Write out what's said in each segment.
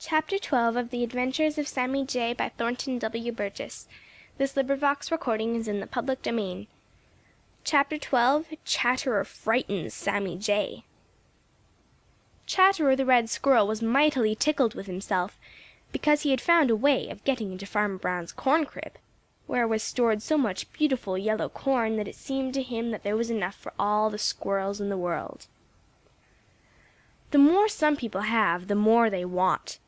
Chapter 12 of The Adventures of Sammy Jay by Thornton W. Burgess. This recording is in the public domain. Chapter 12 Chatterer Frightens Sammy Jay. Chatterer the Red Squirrel was mightily tickled with himself because he had found a way of getting into Farmer Brown's corn crib, where was stored so much beautiful yellow corn that it seemed to him that there was enough for all the squirrels in the world. The more some people have, the more they want.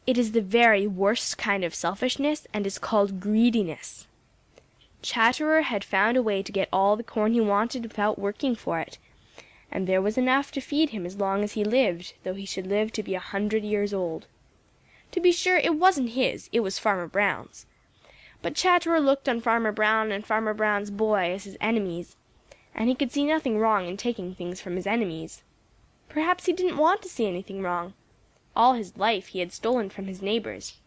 It is the very worst kind of selfishness and is called greediness. Chatterer had found a way to get all the corn he wanted without working for it, and there was enough to feed him as long as he lived, though he should live to be 100 years old. To be sure, it wasn't his, it was Farmer Brown's. But Chatterer looked on Farmer Brown and Farmer Brown's boy as his enemies, and he could see nothing wrong in taking things from his enemies. Perhaps he didn't want to see anything wrong. All his life he had stolen from his neighbors.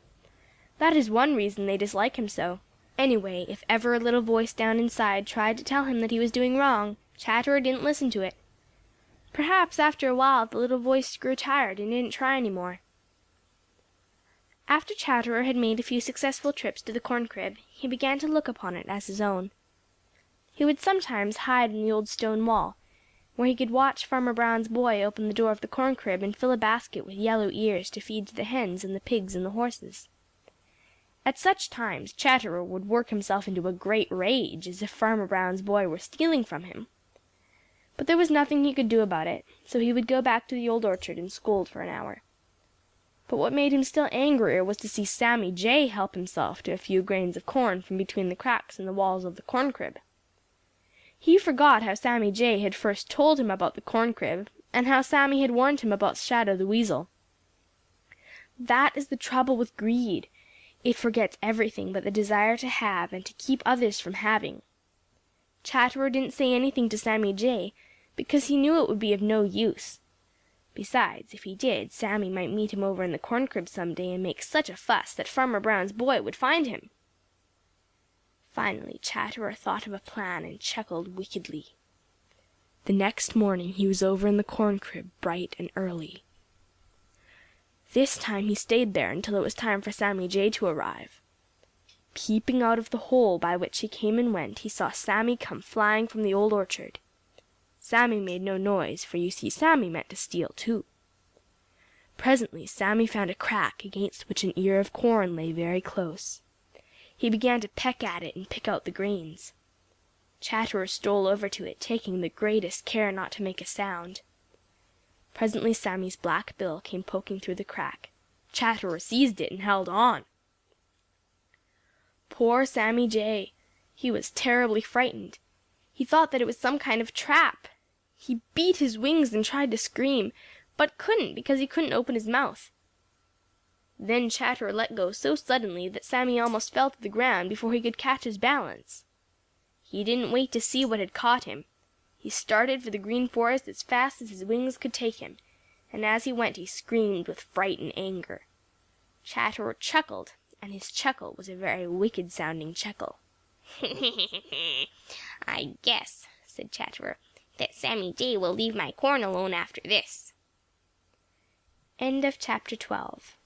That is one reason they dislike him so. Anyway, if ever a little voice down inside tried to tell him that he was doing wrong, Chatterer didn't listen to it. Perhaps after a while the little voice grew tired and didn't try any more. After Chatterer had made a few successful trips to the corn crib, he began to look upon it as his own. He would sometimes hide in the old stone wall, where he could watch Farmer Brown's boy open the door of the corn crib and fill a basket with yellow ears to feed to the hens and the pigs and the horses. At such times Chatterer would work himself into a great rage, as if Farmer Brown's boy were stealing from him. But there was nothing he could do about it, so he would go back to the old orchard and scold for an hour. But what made him still angrier was to see Sammy Jay help himself to a few grains of corn from between the cracks in the walls of the corn crib. He forgot how Sammy Jay had first told him about the corn crib, and how Sammy had warned him about Shadow the Weasel. That is the trouble with greed. It forgets everything but the desire to have and to keep others from having. Chatterer didn't say anything to Sammy Jay, because he knew it would be of no use. Besides, if he did, Sammy might meet him over in the corn crib some day and make such a fuss that Farmer Brown's boy would find him. Finally Chatterer thought of a plan and chuckled wickedly. The next morning he was over in the corn crib bright and early. This time he stayed there until it was time for Sammy Jay to arrive. Peeping out of the hole by which he came and went, he saw Sammy come flying from the old orchard. Sammy made no noise, for you see Sammy meant to steal too. Presently Sammy found a crack against which an ear of corn lay very close. He began to peck at it and pick out the grains. Chatterer stole over to it, taking the greatest care not to make a sound. Presently Sammy's black bill came poking through the crack. Chatterer seized it and held on. Poor Sammy Jay! He was terribly frightened. He thought that it was some kind of trap. He beat his wings and tried to scream, but couldn't because he couldn't open his mouth. Then Chatterer let go so suddenly that Sammy almost fell to the ground before he could catch his balance. He didn't wait to see what had caught him. He started for the Green Forest as fast as his wings could take him, and as he went he screamed with fright and anger. Chatterer chuckled, and his chuckle was a very wicked-sounding chuckle. "I guess," said Chatterer, "that Sammy Jay will leave my corn alone after this." End of chapter 12.